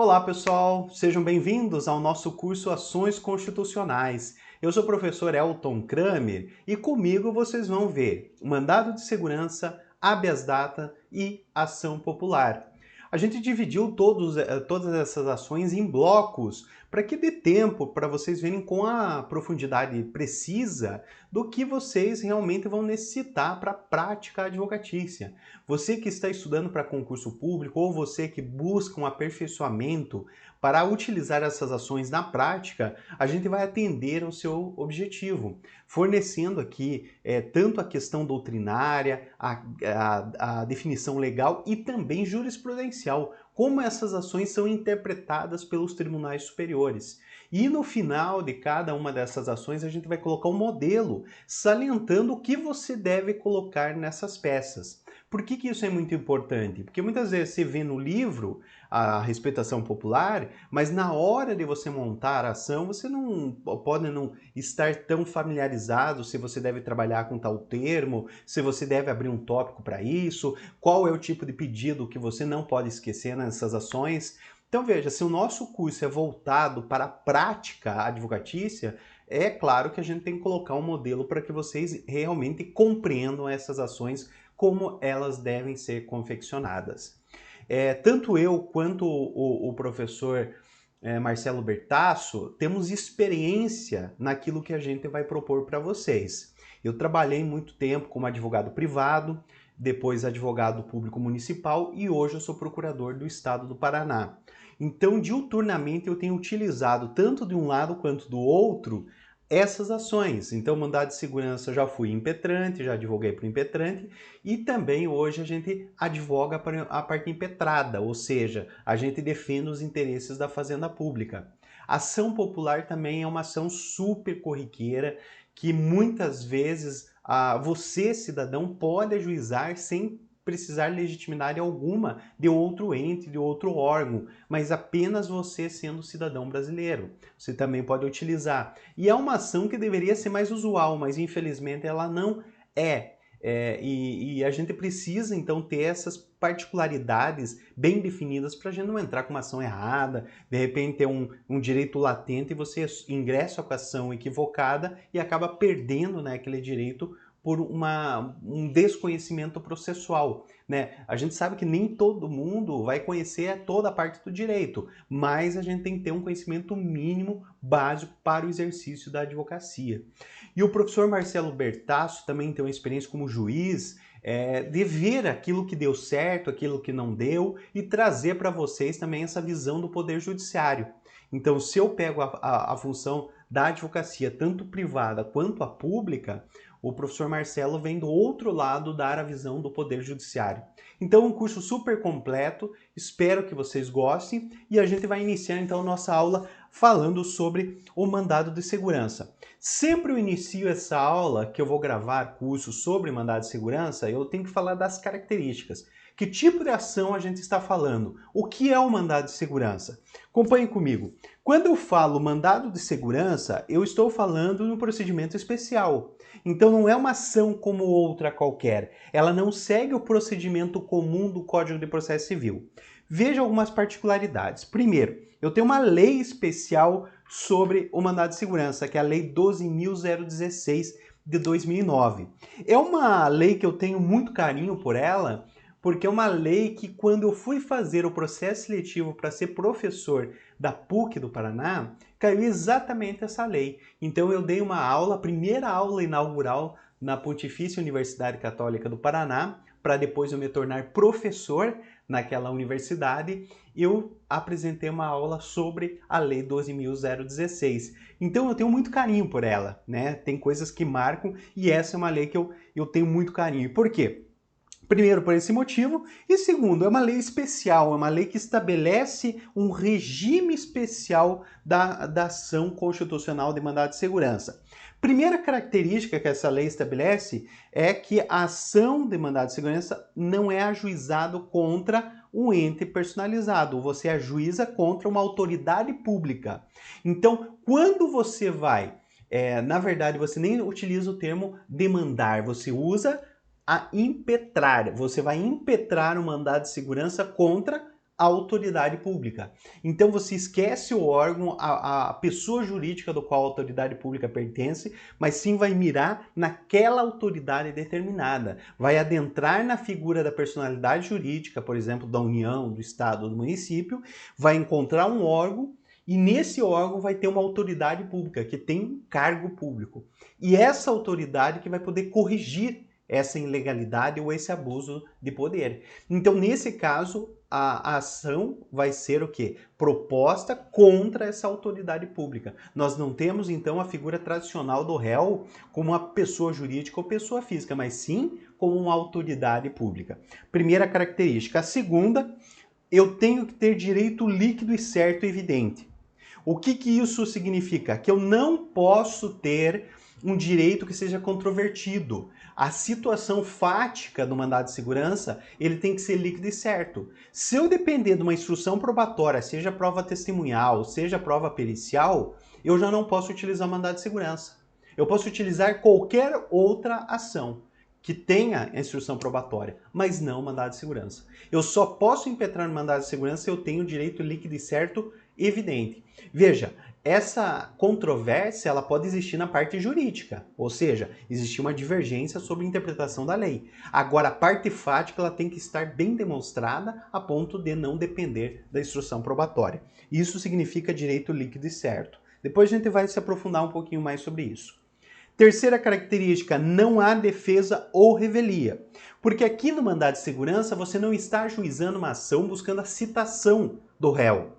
Olá, pessoal! Sejam bem-vindos ao nosso curso Ações Constitucionais. Eu sou o professor Elton Kramer e comigo vocês vão ver mandado de segurança, habeas data e ação popular. A gente dividiu todas essas ações em blocos para que dê tempo para vocês verem com a profundidade precisa do que vocês realmente vão necessitar para a prática advocatícia. Você que está estudando para concurso público ou você que busca um aperfeiçoamento para utilizar essas ações na prática, a gente vai atender ao seu objetivo, fornecendo aqui tanto a questão doutrinária, a definição legal e também jurisprudencial, como essas ações são interpretadas pelos tribunais superiores. E no final de cada uma dessas ações a gente vai colocar um modelo salientando o que você deve colocar nessas peças. Por que isso é muito importante? Porque muitas vezes você vê no livro a respeito da ação popular, mas na hora de você montar a ação, você não pode não estar tão familiarizado se você deve trabalhar com tal termo, se você deve abrir um tópico para isso, qual é o tipo de pedido que você não pode esquecer nessas ações. Então veja, se o nosso curso é voltado para a prática advocatícia, é claro que a gente tem que colocar um modelo para que vocês realmente compreendam essas ações como elas devem ser confeccionadas. Tanto eu quanto o professor Marcelo Bertasso temos experiência naquilo que a gente vai propor para vocês. Eu trabalhei muito tempo como advogado privado, depois advogado público municipal e hoje eu sou procurador do estado do Paraná. Então, diuturnamente, eu tenho utilizado tanto de um lado quanto do outro essas ações. Então, mandado de segurança já fui impetrante, já advoguei para o impetrante e também hoje a gente advoga para a parte impetrada, ou seja, a gente defende os interesses da fazenda pública. Ação popular também é uma ação super corriqueira que muitas vezes você, cidadão, pode ajuizar sem precisar legitimidade alguma de outro ente, de outro órgão, mas apenas você sendo cidadão brasileiro. Você também pode utilizar. E é uma ação que deveria ser mais usual, mas infelizmente ela não é. E a gente precisa então ter essas particularidades bem definidas para a gente não entrar com uma ação errada, de repente ter um direito latente e você ingressa com a ação equivocada e acaba perdendo, né, aquele direito por um desconhecimento processual, né? A gente sabe que nem todo mundo vai conhecer toda a parte do direito, mas a gente tem que ter um conhecimento mínimo básico para o exercício da advocacia. E o professor Marcelo Bertasso também tem uma experiência como juiz, de ver aquilo que deu certo, aquilo que não deu e trazer para vocês também essa visão do Poder Judiciário. Então, se eu pego a função da advocacia, tanto privada quanto a pública, o professor Marcelo vem do outro lado dar a visão do Poder Judiciário. Então, um curso super completo, espero que vocês gostem e a gente vai iniciar então nossa aula falando sobre o mandado de segurança. Sempre eu inicio essa aula, que eu vou gravar curso sobre mandado de segurança, eu tenho que falar das características. Que tipo de ação a gente está falando? O que é o mandado de segurança? Acompanhe comigo. Quando eu falo mandado de segurança, eu estou falando de um procedimento especial. Então não é uma ação como outra qualquer. Ela não segue o procedimento comum do Código de Processo Civil. Veja algumas particularidades. Primeiro, eu tenho uma lei especial sobre o mandado de segurança, que é a Lei 12.016 de 2009. É uma lei que eu tenho muito carinho por ela, porque é uma lei que quando eu fui fazer o processo seletivo para ser professor da PUC do Paraná, caiu exatamente essa lei. Então eu dei uma aula, a primeira aula inaugural na Pontifícia Universidade Católica do Paraná, para depois eu me tornar professor naquela universidade, eu apresentei uma aula sobre a Lei 12.016. Então eu tenho muito carinho por ela, né? Tem coisas que marcam e essa é uma lei que eu tenho muito carinho. Por quê? Primeiro, por esse motivo, e segundo, é uma lei especial, é uma lei que estabelece um regime especial da ação constitucional de mandado de segurança. Primeira característica que essa lei estabelece é que a ação de mandado de segurança não é ajuizado contra um ente personalizado, você ajuiza contra uma autoridade pública. Então, quando você vai, na verdade, você nem utiliza o termo demandar, você usa a impetrar. Você vai impetrar um mandado de segurança contra a autoridade pública. Então você esquece o órgão, a pessoa jurídica do qual a autoridade pública pertence, mas sim vai mirar naquela autoridade determinada. Vai adentrar na figura da personalidade jurídica, por exemplo, da União, do Estado ou do município, vai encontrar um órgão e nesse órgão vai ter uma autoridade pública que tem um cargo público. E essa autoridade que vai poder corrigir essa ilegalidade ou esse abuso de poder. Então, nesse caso, a ação vai ser o quê? Proposta contra essa autoridade pública. Nós não temos, então, a figura tradicional do réu como uma pessoa jurídica ou pessoa física, mas sim como uma autoridade pública. Primeira característica. A segunda, eu tenho que ter direito líquido e certo e evidente. O que isso significa? Que eu não posso ter um direito que seja controvertido. A situação fática do mandado de segurança, ele tem que ser líquido e certo. Se eu depender de uma instrução probatória, seja prova testemunhal, seja prova pericial, eu já não posso utilizar o mandado de segurança. Eu posso utilizar qualquer outra ação que tenha a instrução probatória, mas não o mandado de segurança. Eu só posso impetrar no mandado de segurança se eu tenho direito líquido e certo evidente. Veja, essa controvérsia ela pode existir na parte jurídica, ou seja, existir uma divergência sobre a interpretação da lei. Agora, a parte fática ela tem que estar bem demonstrada a ponto de não depender da instrução probatória. Isso significa direito líquido e certo. Depois a gente vai se aprofundar um pouquinho mais sobre isso. Terceira característica, não há defesa ou revelia. Porque aqui no mandado de segurança você não está ajuizando uma ação buscando a citação do réu.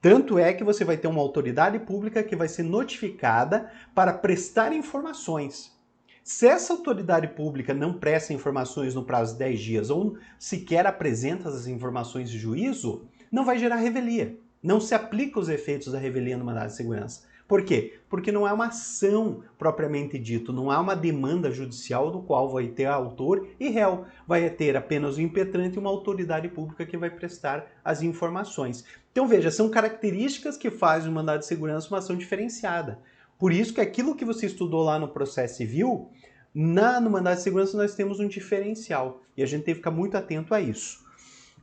Tanto é que você vai ter uma autoridade pública que vai ser notificada para prestar informações. Se essa autoridade pública não presta informações no prazo de 10 dias ou sequer apresenta as informações de juízo, não vai gerar revelia. Não se aplica os efeitos da revelia no mandado de segurança. Por quê? Porque não é uma ação propriamente dito, não há uma demanda judicial do qual vai ter autor e réu. Vai ter apenas o impetrante e uma autoridade pública que vai prestar as informações. Então veja, são características que fazem o mandado de segurança uma ação diferenciada. Por isso que aquilo que você estudou lá no processo civil, no mandado de segurança nós temos um diferencial e a gente tem que ficar muito atento a isso.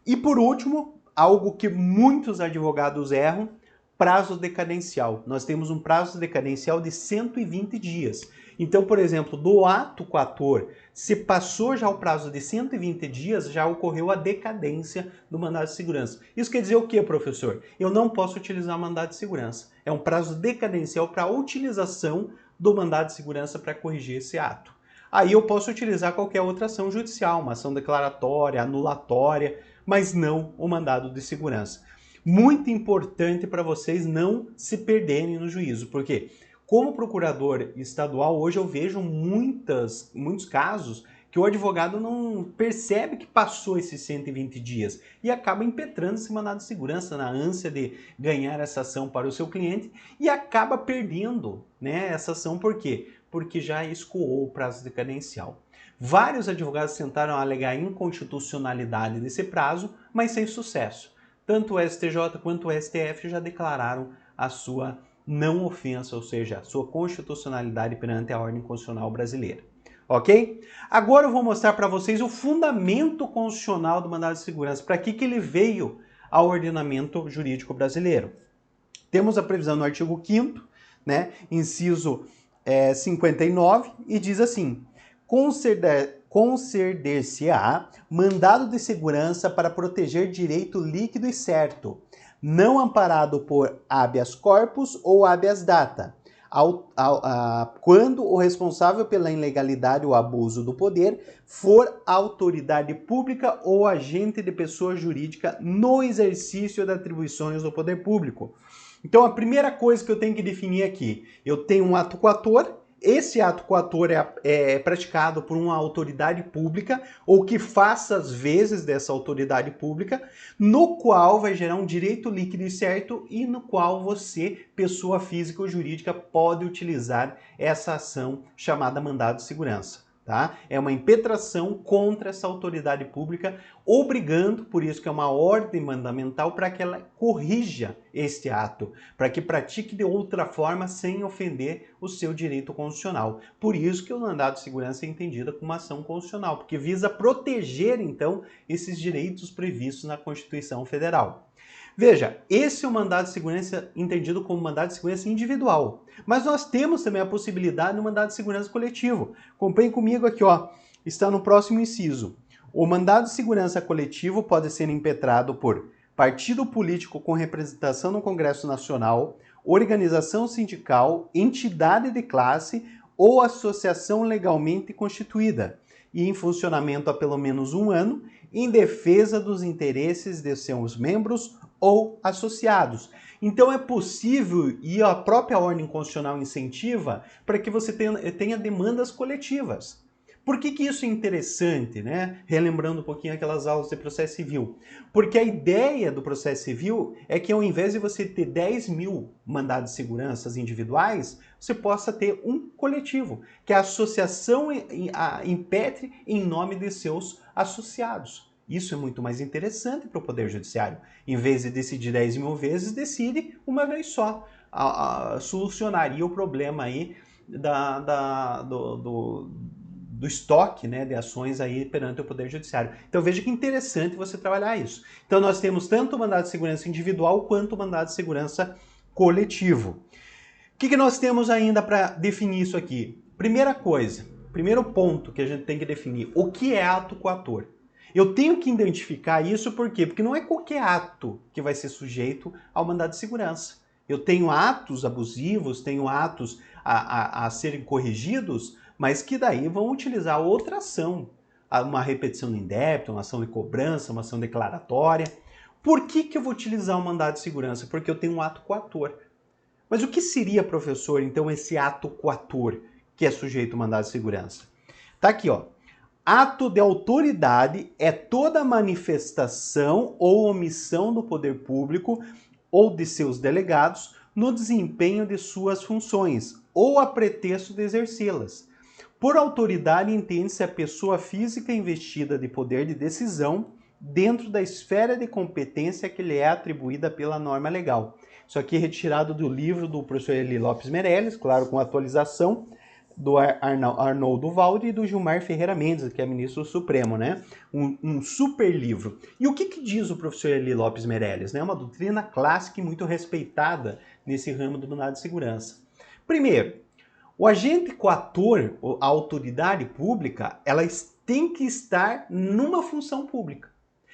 E por último, algo que muitos advogados erram, prazo decadencial. Nós temos um prazo decadencial de 120 dias. Então, por exemplo, do ato coator, se passou já o prazo de 120 dias, já ocorreu a decadência do mandado de segurança. Isso quer dizer o quê, professor? Eu não posso utilizar o mandado de segurança. É um prazo decadencial para a utilização do mandado de segurança para corrigir esse ato. Aí eu posso utilizar qualquer outra ação judicial, uma ação declaratória, anulatória, mas não o mandado de segurança. Muito importante para vocês não se perderem no juízo, porque como procurador estadual, hoje eu vejo muitos casos que o advogado não percebe que passou esses 120 dias e acaba impetrando esse mandado de segurança na ânsia de ganhar essa ação para o seu cliente e acaba perdendo, né, essa ação. Por quê? Porque já escoou o prazo decadencial. Vários advogados tentaram alegar inconstitucionalidade desse prazo, mas sem sucesso. Tanto o STJ quanto o STF já declararam a sua não ofensa, ou seja, a sua constitucionalidade perante a ordem constitucional brasileira. Ok? Agora eu vou mostrar para vocês o fundamento constitucional do mandado de segurança, para que ele veio ao ordenamento jurídico brasileiro. Temos a previsão no artigo 5º, né, inciso 59, e diz assim: conceder-se-á mandado de segurança para proteger direito líquido e certo, não amparado por habeas corpus ou habeas data, quando o responsável pela ilegalidade ou abuso do poder for autoridade pública ou agente de pessoa jurídica no exercício das atribuições do poder público. Então a primeira coisa que eu tenho que definir aqui, eu tenho um ato coator. Esse ato coator é praticado por uma autoridade pública ou que faça as vezes dessa autoridade pública, no qual vai gerar um direito líquido e certo e no qual você, pessoa física ou jurídica, pode utilizar essa ação chamada mandado de segurança. tá? É uma impetração contra essa autoridade pública, obrigando, por isso que é uma ordem mandamental, para que ela corrija este ato, para que pratique de outra forma sem ofender o seu direito constitucional. Por isso que o mandado de segurança é entendido como uma ação constitucional, porque visa proteger, então, esses direitos previstos na Constituição Federal. Veja, esse é o mandado de segurança entendido como mandado de segurança individual. Mas nós temos também a possibilidade do mandado de segurança coletivo. Acompanhe comigo aqui, ó. Está no próximo inciso. O mandado de segurança coletivo pode ser impetrado por partido político com representação no Congresso Nacional, organização sindical, entidade de classe ou associação legalmente constituída e em funcionamento há pelo menos um ano, em defesa dos interesses de seus membros ou associados. Então é possível, e a própria ordem constitucional incentiva, para que você tenha demandas coletivas. Por que isso é interessante, né? Relembrando um pouquinho aquelas aulas de processo civil. Porque a ideia do processo civil é que ao invés de você ter 10 mil mandados de segurança individuais, você possa ter um coletivo, que a associação impetre em nome de seus associados. Isso é muito mais interessante para o Poder Judiciário. Em vez de decidir 10 mil vezes, decide uma vez só. Solucionaria o problema aí do estoque, né, de ações aí perante o Poder Judiciário. Então veja que interessante você trabalhar isso. Então nós temos tanto o mandado de segurança individual quanto o mandado de segurança coletivo. O que nós temos ainda para definir isso aqui? Primeira coisa, primeiro ponto que a gente tem que definir, o que é ato coator? Eu tenho que identificar isso por quê? Porque não é qualquer ato que vai ser sujeito ao mandado de segurança. Eu tenho atos abusivos, tenho atos a serem corrigidos, mas que daí vão utilizar outra ação, uma repetição do indébito, uma ação de cobrança, uma ação declaratória. Por que eu vou utilizar o mandado de segurança? Porque eu tenho um ato coator. Mas o que seria, professor, então, esse ato coator que é sujeito ao mandado de segurança? Tá aqui, ó. Ato de autoridade é toda manifestação ou omissão do poder público ou de seus delegados no desempenho de suas funções ou a pretexto de exercê-las. Por autoridade entende-se a pessoa física investida de poder de decisão dentro da esfera de competência que lhe é atribuída pela norma legal. Isso aqui é retirado do livro do professor Eli Lopes Meirelles, claro, com atualização, do Arnoldo Valde e do Gilmar Ferreira Mendes, que é ministro do Supremo, né? Um super livro. E o que diz o professor Eli Lopes Meirelles? Né? Uma doutrina clássica e muito respeitada nesse ramo do mandado de segurança. Primeiro, o agente coator, a autoridade pública, ela tem que estar numa função pública.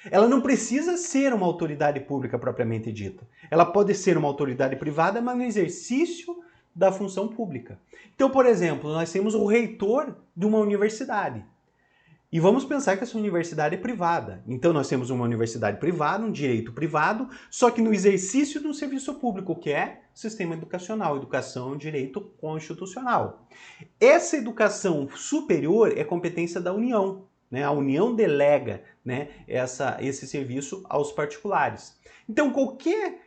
Ela não precisa ser uma autoridade pública propriamente dita. Ela pode ser uma autoridade privada, mas no exercício da função pública. Então, por exemplo, nós temos o reitor de uma universidade. E vamos pensar que essa universidade é privada. Então, nós temos uma universidade privada, um direito privado, só que no exercício de um serviço público, que é o sistema educacional. Educação é um direito constitucional. Essa educação superior é competência da União. Né? A União delega, né, esse serviço aos particulares. Então, qualquer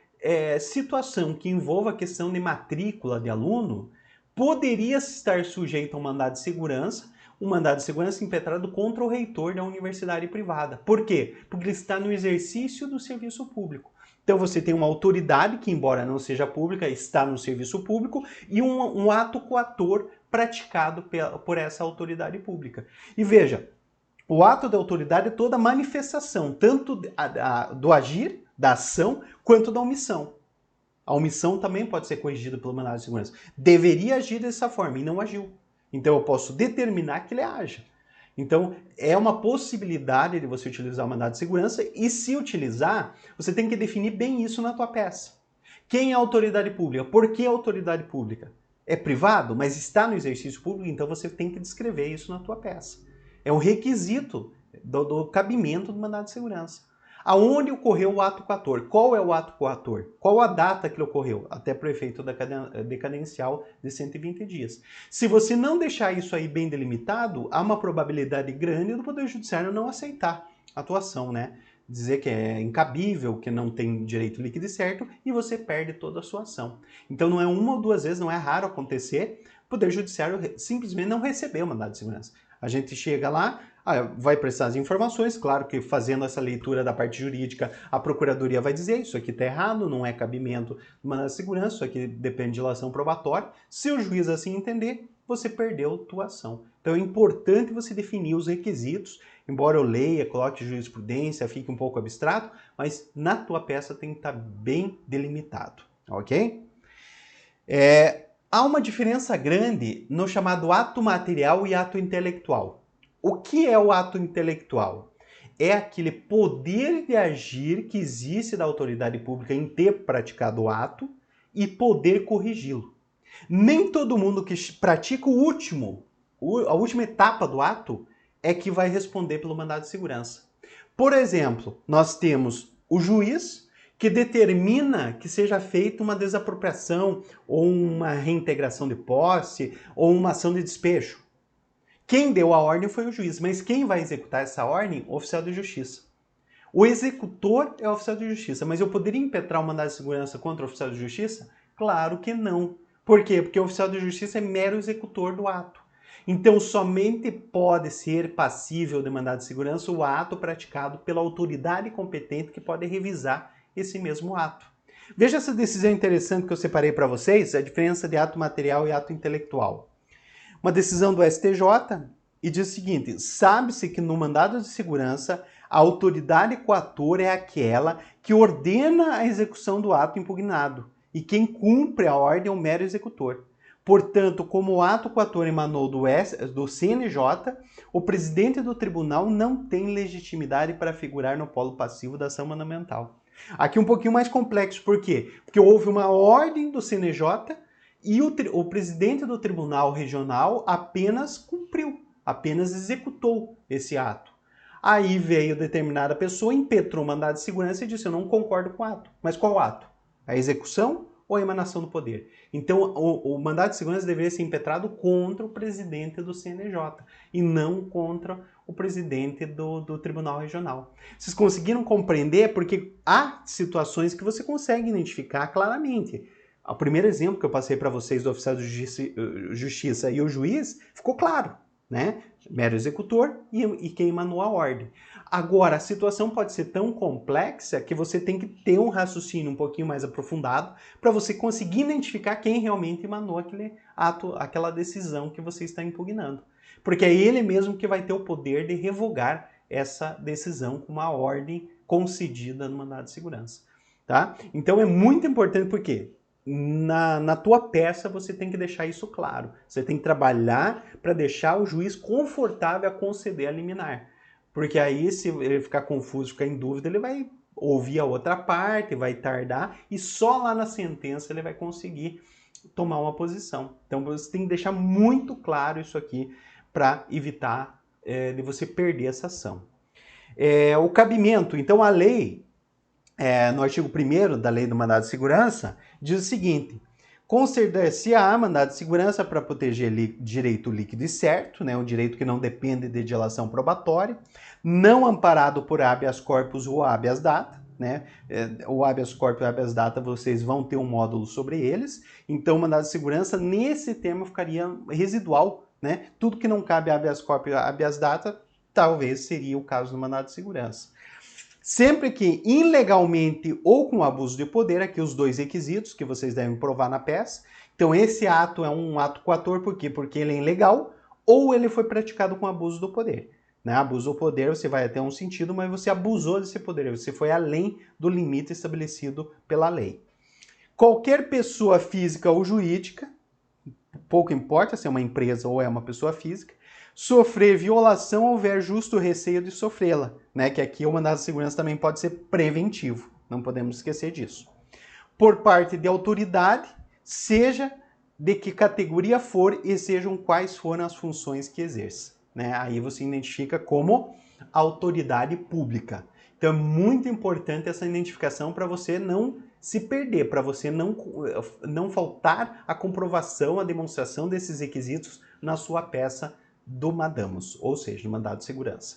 situação que envolva a questão de matrícula de aluno poderia estar sujeito a um mandado de segurança, um mandado de segurança impetrado contra o reitor da universidade privada. Por quê? Porque ele está no exercício do serviço público. Então você tem uma autoridade que, embora não seja pública, está no serviço público e um ato coator praticado por essa autoridade pública. E veja, o ato da autoridade é toda manifestação, tanto do agir, da ação, quanto da omissão. A omissão também pode ser corrigida pelo mandado de segurança. Deveria agir dessa forma e não agiu. Então eu posso determinar que ele haja. Então é uma possibilidade de você utilizar o mandado de segurança e, se utilizar, você tem que definir bem isso na tua peça. Quem é a autoridade pública? Por que a autoridade pública? É privado, mas está no exercício público, então você tem que descrever isso na tua peça. É um requisito do cabimento do mandado de segurança. Aonde ocorreu o ato coator? Qual é o ato coator? Qual a data que ele ocorreu? Até para o efeito decadencial de 120 dias. Se você não deixar isso aí bem delimitado, há uma probabilidade grande do Poder Judiciário não aceitar a tua ação, né? Dizer que é incabível, que não tem direito líquido e certo, e você perde toda a sua ação. Então não é uma ou duas vezes, não é raro acontecer, o Poder Judiciário simplesmente não receber o mandado de segurança. A gente chega lá, vai prestar as informações, claro que fazendo essa leitura da parte jurídica, a procuradoria vai dizer isso aqui está errado, não é cabimento do mandado de segurança, isso aqui depende de dilação probatória. Se o juiz assim entender, você perdeu a tua ação. Então é importante você definir os requisitos, embora eu leia, coloque jurisprudência, fique um pouco abstrato, mas na tua peça tem que estar bem delimitado, ok? Há uma diferença grande no chamado ato material e ato intelectual. O que é o ato intelectual? É aquele poder de agir que existe da autoridade pública em ter praticado o ato e poder corrigi-lo. Nem todo mundo que pratica a última etapa do ato é que vai responder pelo mandado de segurança. Por exemplo, nós temos o juiz que determina que seja feita uma desapropriação ou uma reintegração de posse ou uma ação de despejo. Quem deu a ordem foi o juiz, mas quem vai executar essa ordem? O oficial de justiça. O executor é o oficial de justiça, mas eu poderia impetrar um mandado de segurança contra o oficial de justiça? Claro que não. Por quê? Porque o oficial de justiça é mero executor do ato. Então, somente pode ser passível de mandado de segurança o ato praticado pela autoridade competente que pode revisar esse mesmo ato. Veja essa decisão interessante que eu separei para vocês, a diferença de ato material e ato intelectual. Uma decisão do STJ e diz o seguinte: sabe-se que no mandado de segurança a autoridade coatora é aquela que ordena a execução do ato impugnado e quem cumpre a ordem é o mero executor. Portanto, como o ato coator emanou do CNJ, o presidente do tribunal não tem legitimidade para figurar no polo passivo da ação mandamental. Aqui um pouquinho mais complexo, por quê? Porque houve uma ordem do CNJ e o presidente do tribunal regional apenas cumpriu, apenas executou esse ato. Aí veio determinada pessoa, impetrou o mandado de segurança e disse: eu não concordo com o ato. Mas qual ato? A execução ou a emanação do poder? Então, o mandado de segurança deveria ser impetrado contra o presidente do CNJ e não contra o presidente do Tribunal Regional. Vocês conseguiram compreender? Porque há situações que você consegue identificar claramente. O primeiro exemplo que eu passei para vocês do oficial de justiça e o juiz ficou claro, né? Mero executor e quem emanou a ordem. Agora, a situação pode ser tão complexa que você tem que ter um raciocínio um pouquinho mais aprofundado para você conseguir identificar quem realmente emanou aquele ato, aquela decisão que você está impugnando. Porque é ele mesmo que vai ter o poder de revogar essa decisão com uma ordem concedida no mandado de segurança. Tá? Então é muito importante porque na tua peça você tem que deixar isso claro. Você tem que trabalhar para deixar o juiz confortável a conceder a liminar. Porque aí, se ele ficar confuso, ficar em dúvida, ele vai ouvir a outra parte, vai tardar e só lá na sentença ele vai conseguir tomar uma posição. Então você tem que deixar muito claro isso aqui para evitar de você perder essa ação. O cabimento, então a lei, no artigo 1º da Lei do Mandado de Segurança, diz o seguinte: conceder-se-á mandado de segurança para proteger direito líquido e certo, né, um direito que não depende de dilação probatória, não amparado por habeas corpus ou habeas data, né? O habeas corpus e o habeas data vocês vão ter um módulo sobre eles, então o mandado de segurança nesse termo ficaria residual, né? Tudo que não cabe habeas corpus e habeas data talvez seria o caso do mandado de segurança. Sempre que ilegalmente ou com abuso de poder, aqui os dois requisitos que vocês devem provar na peça. Então esse ato é um ato coator, por quê? Porque ele é ilegal ou ele foi praticado com abuso do poder. Né? Abuso do poder você vai ter um sentido, mas você abusou desse poder, você foi além do limite estabelecido pela lei. Qualquer pessoa física ou jurídica, pouco importa se é uma empresa ou é uma pessoa física, sofrer violação ou houver justo receio de sofrê-la, né? Que aqui o mandado de segurança também pode ser preventivo, não podemos esquecer disso. Por parte de autoridade, seja de que categoria for e sejam quais forem as funções que exerça, né? Aí você identifica como autoridade pública. Então é muito importante essa identificação para você não se perder, para você não faltar a comprovação, a demonstração desses requisitos na sua peça do mandamus, ou seja, do mandado de segurança.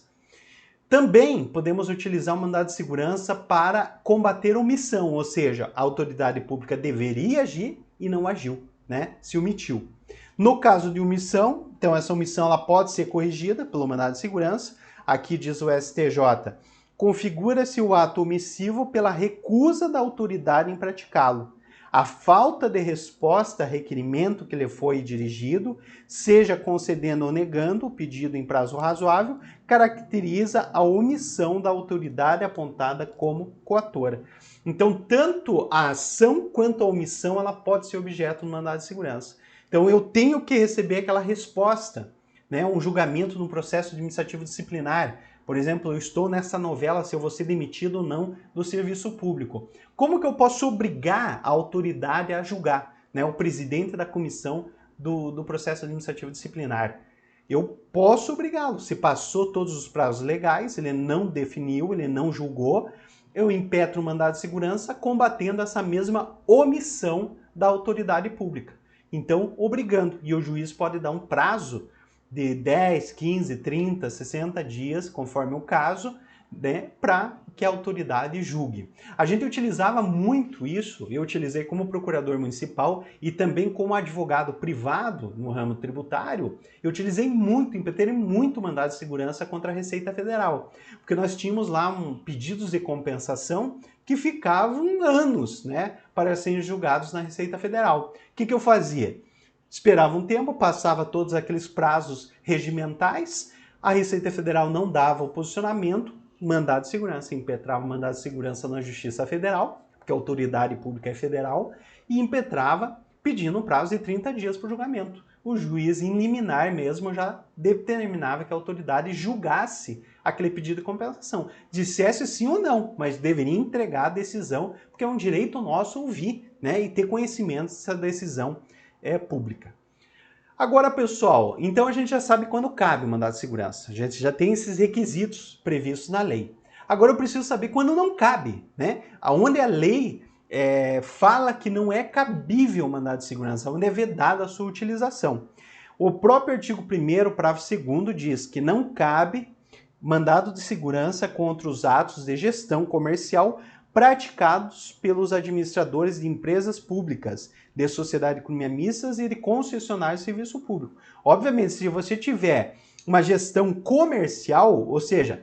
Também podemos utilizar o mandado de segurança para combater omissão, ou seja, a autoridade pública deveria agir e não agiu, né? Se omitiu. No caso de omissão, Então essa omissão ela pode ser corrigida pelo mandado de segurança. Aqui diz o STJ, configura-se o ato omissivo pela recusa da autoridade em praticá-lo. A falta de resposta a requerimento que lhe foi dirigido, seja concedendo ou negando o pedido em prazo razoável, caracteriza a omissão da autoridade apontada como coatora. Então, tanto a ação quanto a omissão ela pode ser objeto do mandado de segurança. Então, eu tenho que receber aquela resposta, né, um julgamento no processo administrativo disciplinar. Por exemplo, eu estou nessa novela se eu vou ser demitido ou não do serviço público. Como que eu posso obrigar a autoridade a julgar, né, o presidente da comissão do processo administrativo disciplinar? Eu posso obrigá-lo. Se passou todos os prazos legais, ele não definiu, ele não julgou, eu impetro o mandado de segurança combatendo essa mesma omissão da autoridade pública. Então, obrigando. E o juiz pode dar um prazo de 10, 15, 30, 60 dias, conforme o caso, né, para que a autoridade julgue. A gente utilizava muito isso, eu utilizei como procurador municipal e também como advogado privado no ramo tributário, eu utilizei muito, impetrei muito mandado de segurança contra a Receita Federal, porque nós tínhamos lá pedidos de compensação que ficavam anos, né, para serem julgados na Receita Federal. O que eu fazia? Esperava um tempo, passava todos aqueles prazos regimentais, a Receita Federal não dava o posicionamento, mandado de segurança, impetrava o mandado de segurança na Justiça Federal, porque a autoridade pública é federal, e impetrava pedindo um prazo de 30 dias para o julgamento. O juiz, em liminar mesmo, já determinava que a autoridade julgasse aquele pedido de compensação. Dissesse sim ou não, mas deveria entregar a decisão, porque é um direito nosso ouvir, né, e ter conhecimento se a decisão é pública. Agora, pessoal, então a gente já sabe quando cabe o mandado de segurança. A gente já tem esses requisitos previstos na lei. Agora eu preciso saber quando não cabe, né? Onde a lei fala que não é cabível o mandado de segurança, onde é vedada a sua utilização. O próprio artigo 1º, parágrafo 2º, diz que não cabe mandado de segurança contra os atos de gestão comercial praticados pelos administradores de empresas públicas, de sociedade economia mistas e de concessionários de serviço público. Obviamente, se você tiver uma gestão comercial, ou seja,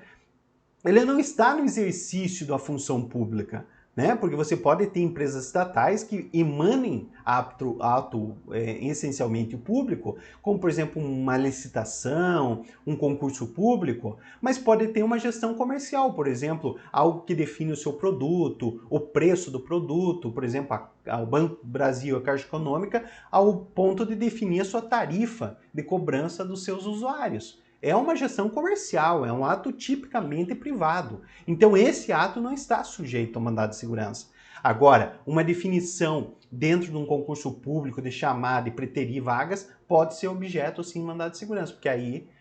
ele não está no exercício da função pública, né? Porque você pode ter empresas estatais que emanem ato essencialmente público, como por exemplo uma licitação, um concurso público, mas pode ter uma gestão comercial, por exemplo, algo que define o seu produto, o preço do produto, por exemplo, o Banco do Brasil, a Caixa Econômica, ao ponto de definir a sua tarifa de cobrança dos seus usuários. É uma gestão comercial, é um ato tipicamente privado. Então esse ato não está sujeito ao mandado de segurança. Agora, uma definição dentro de um concurso público de chamada e preterir vagas pode ser objeto sim de mandado de segurança, porque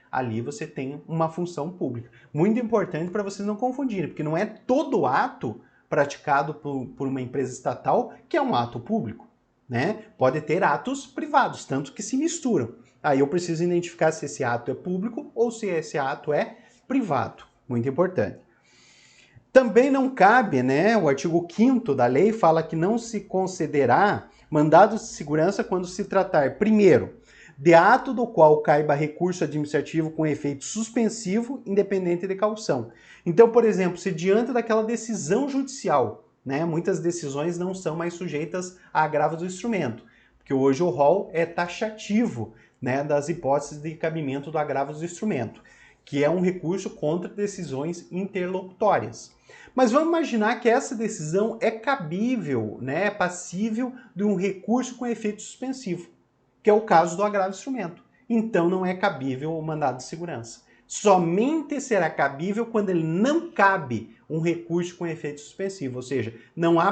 ali você tem uma função pública. Muito importante para vocês não confundirem, porque não é todo ato praticado por uma empresa estatal que é um ato público, né? Pode ter atos privados, tanto que se misturam. Aí eu preciso identificar se esse ato é público ou se esse ato é privado. Muito importante. Também não cabe, né? O artigo 5º da lei fala que não se concederá mandados de segurança quando se tratar, primeiro, de ato do qual caiba recurso administrativo com efeito suspensivo, independente de caução. Então, por exemplo, se diante daquela decisão judicial, né? Muitas decisões não são mais sujeitas a agravo do instrumento, porque hoje o rol é taxativo, né, das hipóteses de cabimento do agravo do instrumento, que é um recurso contra decisões interlocutórias. Mas vamos imaginar que essa decisão é cabível, né, é passível de um recurso com efeito suspensivo, que é o caso do agravo do instrumento. Então não é cabível o mandado de segurança. Somente será cabível quando ele não cabe um recurso com efeito suspensivo, ou seja, não há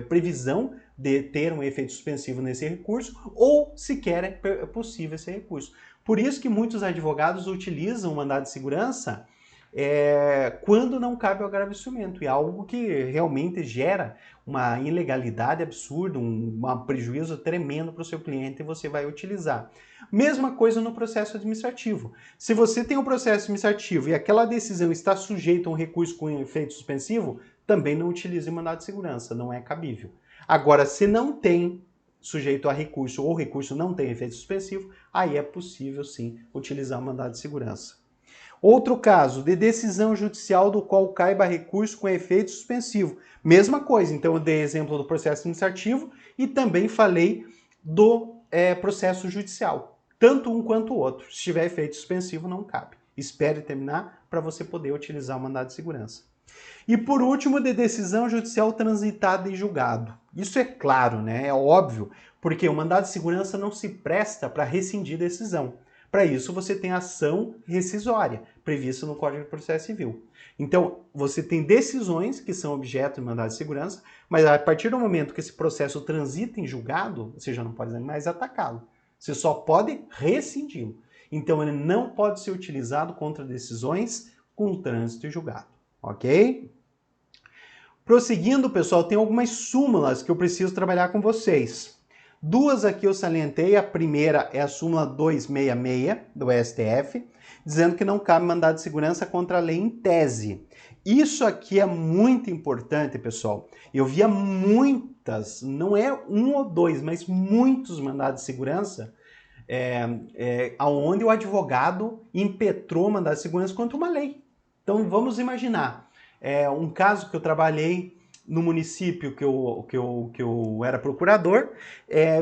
previsão de ter um efeito suspensivo nesse recurso ou sequer é possível esse recurso. Por isso que muitos advogados utilizam o mandado de segurança quando não cabe o agravo do instrumento. E é algo que realmente gera uma ilegalidade absurda, um prejuízo tremendo para o seu cliente e você vai utilizar. Mesma coisa no processo administrativo. Se você tem um processo administrativo e aquela decisão está sujeita a um recurso com efeito suspensivo, também não utilize o mandado de segurança, não é cabível. Agora, se não tem, sujeito a recurso ou o recurso não tem efeito suspensivo, aí é possível sim utilizar o mandado de segurança. Outro caso, de decisão judicial do qual caiba recurso com efeito suspensivo. Mesma coisa, então eu dei exemplo do processo administrativo e também falei do processo judicial. Tanto um quanto o outro. Se tiver efeito suspensivo, não cabe. Espere terminar para você poder utilizar o mandado de segurança. E por último, de decisão judicial transitada em julgado. Isso é claro, né? É óbvio, porque o mandado de segurança não se presta para rescindir decisão. Para isso, você tem ação rescisória, prevista no Código de Processo Civil. Então, você tem decisões que são objeto de mandado de segurança, mas a partir do momento que esse processo transita em julgado, você já não pode mais atacá-lo. Você só pode rescindi-lo. Então, ele não pode ser utilizado contra decisões com trânsito em julgado. Ok? Prosseguindo, pessoal, tem algumas súmulas que eu preciso trabalhar com vocês. Duas aqui eu salientei, a primeira é a súmula 266 do STF, dizendo que não cabe mandado de segurança contra a lei em tese. Isso aqui é muito importante, pessoal. Eu via muitas, não é um ou dois, mas muitos mandados de segurança onde o advogado impetrou mandado de segurança contra uma lei. Então vamos imaginar, um caso que eu trabalhei no município que eu era procurador,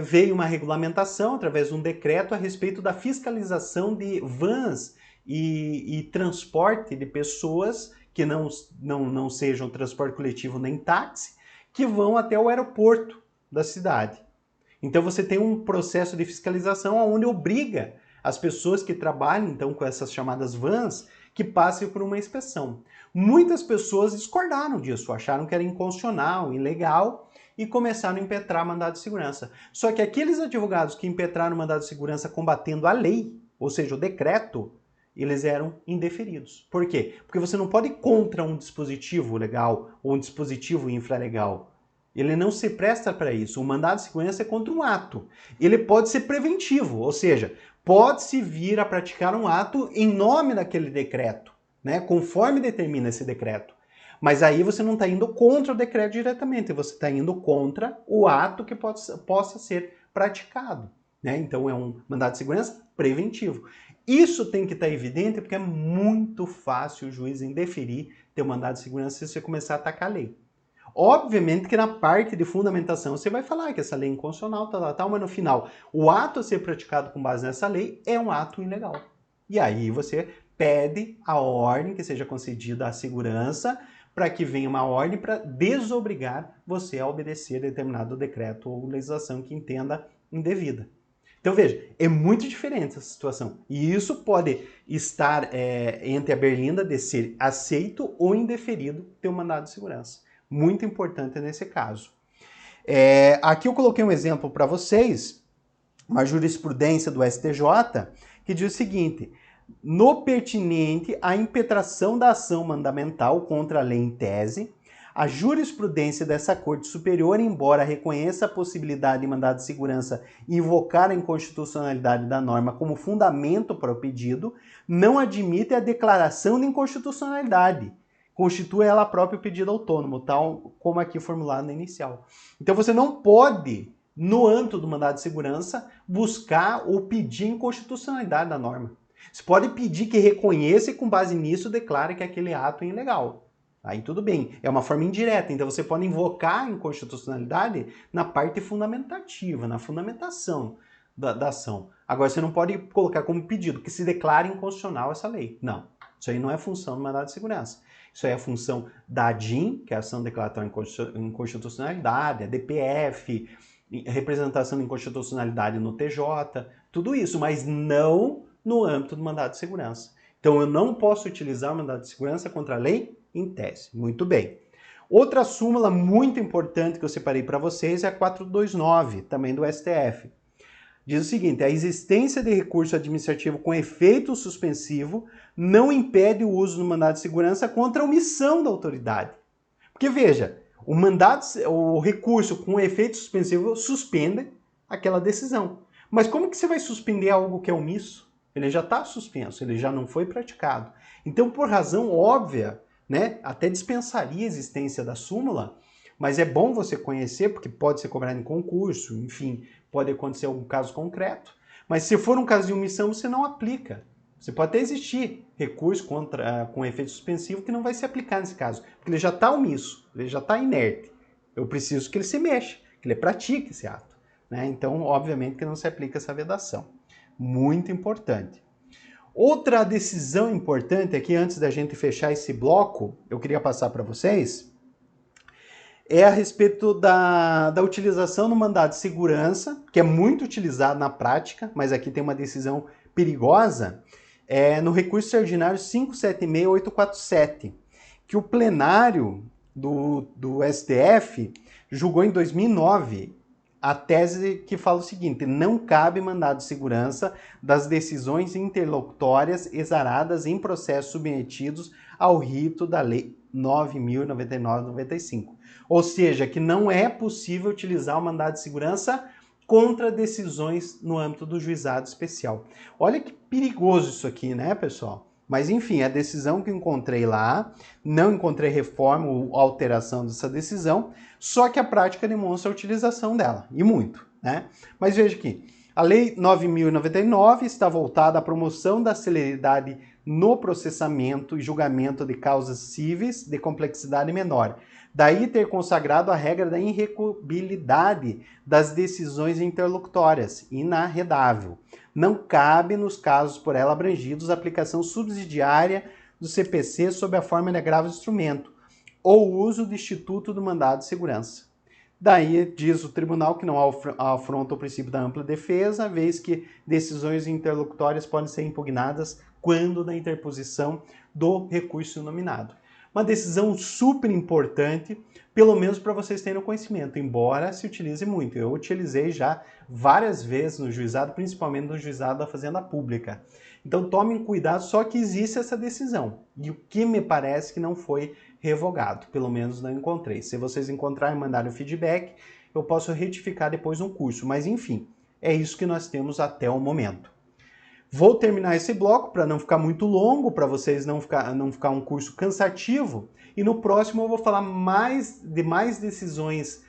veio uma regulamentação através de um decreto a respeito da fiscalização de vans e transporte de pessoas que não sejam transporte coletivo nem táxi, que vão até o aeroporto da cidade. Então você tem um processo de fiscalização onde obriga as pessoas que trabalham então com essas chamadas vans que passem por uma inspeção. Muitas pessoas discordaram disso, acharam que era inconstitucional, ilegal e começaram a impetrar mandado de segurança. Só que aqueles advogados que impetraram mandado de segurança combatendo a lei, ou seja, o decreto, eles eram indeferidos. Por quê? Porque você não pode ir contra um dispositivo legal ou um dispositivo infralegal. Ele não se presta para isso. O mandado de segurança é contra um ato. Ele pode ser preventivo, ou seja, pode-se vir a praticar um ato em nome daquele decreto, né, conforme determina esse decreto. Mas aí você não está indo contra o decreto diretamente, você está indo contra o ato que possa ser praticado. Né? Então é um mandado de segurança preventivo. Isso tem que estar evidente porque é muito fácil o juiz indeferir ter um mandado de segurança se você começar a atacar a lei. Obviamente que na parte de fundamentação você vai falar que essa lei é inconstitucional, mas no final o ato a ser praticado com base nessa lei é um ato ilegal. E aí você pede a ordem que seja concedida à segurança para que venha uma ordem para desobrigar você a obedecer determinado decreto ou legislação que entenda indevida. Então veja, é muito diferente essa situação. E isso pode estar entre a berlinda de ser aceito ou indeferido ter um mandado de segurança. Muito importante nesse caso. Aqui eu coloquei um exemplo para vocês, uma jurisprudência do STJ, que diz o seguinte: no pertinente à impetração da ação mandamental contra a lei em tese, a jurisprudência dessa Corte Superior, embora reconheça a possibilidade de mandado de segurança invocar a inconstitucionalidade da norma como fundamento para o pedido, não admite a declaração de inconstitucionalidade. Constitui ela própria o pedido autônomo, tal como aqui formulado na inicial. Então você não pode, no âmbito do mandado de segurança, buscar ou pedir inconstitucionalidade da norma. Você pode pedir que reconheça e com base nisso declare que aquele ato é ilegal. Aí tudo bem, é uma forma indireta, então você pode invocar a inconstitucionalidade na parte fundamentativa, na fundamentação da ação. Agora você não pode colocar como pedido que se declare inconstitucional essa lei. Não, isso aí não é função do mandado de segurança. Isso aí é a função da ADIM, que é a ação declaratória de inconstitucionalidade, a DPF, representação de inconstitucionalidade no TJ, tudo isso, mas não no âmbito do mandado de segurança. Então eu não posso utilizar o mandado de segurança contra a lei em tese. Muito bem. Outra súmula muito importante que eu separei para vocês é a 429, também do STF. Diz o seguinte: a existência de recurso administrativo com efeito suspensivo não impede o uso do mandado de segurança contra a omissão da autoridade. Porque veja, o recurso com efeito suspensivo suspende aquela decisão. Mas como que você vai suspender algo que é omisso? Ele já está suspenso, ele já não foi praticado. Então, por razão óbvia, né, até dispensaria a existência da súmula, Mas é bom você conhecer, porque pode ser cobrado em concurso, enfim, pode acontecer algum caso concreto. Mas se for um caso de omissão, você não aplica. Você pode até existir recurso com efeito suspensivo que não vai se aplicar nesse caso, porque ele já está omisso, ele já está inerte. Eu preciso que ele se mexa, que ele pratique esse ato, né? Então, obviamente que não se aplica essa vedação. Muito importante. Outra decisão importante aqui, antes da gente fechar esse bloco, eu queria passar para vocês, é a respeito da utilização do mandado de segurança, que é muito utilizado na prática, mas aqui tem uma decisão perigosa, no recurso ordinário 576847, que o plenário do STF julgou em 2009 a tese que fala o seguinte: não cabe mandado de segurança das decisões interlocutórias exaradas em processos submetidos ao rito da Lei 9.099/95. Ou seja, que não é possível utilizar o mandado de segurança contra decisões no âmbito do juizado especial. Olha que perigoso isso aqui, né, pessoal? Mas enfim, a decisão que encontrei lá, não encontrei reforma ou alteração dessa decisão, só que a prática demonstra a utilização dela, e muito, né? Mas veja aqui, a Lei 9.099 está voltada à promoção da celeridade no processamento e julgamento de causas cíveis de complexidade menor. Daí ter consagrado a regra da irrecuabilidade das decisões interlocutórias, inarredável. Não cabe, nos casos por ela abrangidos, a aplicação subsidiária do CPC sob a forma de agravo de instrumento, ou uso do instituto do mandado de segurança. Daí diz o tribunal que não afronta o princípio da ampla defesa, vez que decisões interlocutórias podem ser impugnadas quando da interposição do recurso nominado. Uma decisão super importante, pelo menos para vocês terem conhecimento, embora se utilize muito. Eu utilizei já várias vezes no juizado, principalmente no juizado da Fazenda Pública. Então tomem cuidado, só que existe essa decisão. E o que me parece que não foi revogado, pelo menos não encontrei. Se vocês encontrarem e mandarem o feedback, eu posso retificar depois no curso. Mas enfim, é isso que nós temos até o momento. Vou terminar esse bloco para não ficar muito longo, para vocês não ficar um curso cansativo. E no próximo eu vou falar mais decisões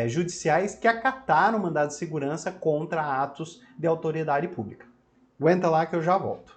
judiciais que acataram mandado de segurança contra atos de autoridade pública. Aguenta lá que eu já volto.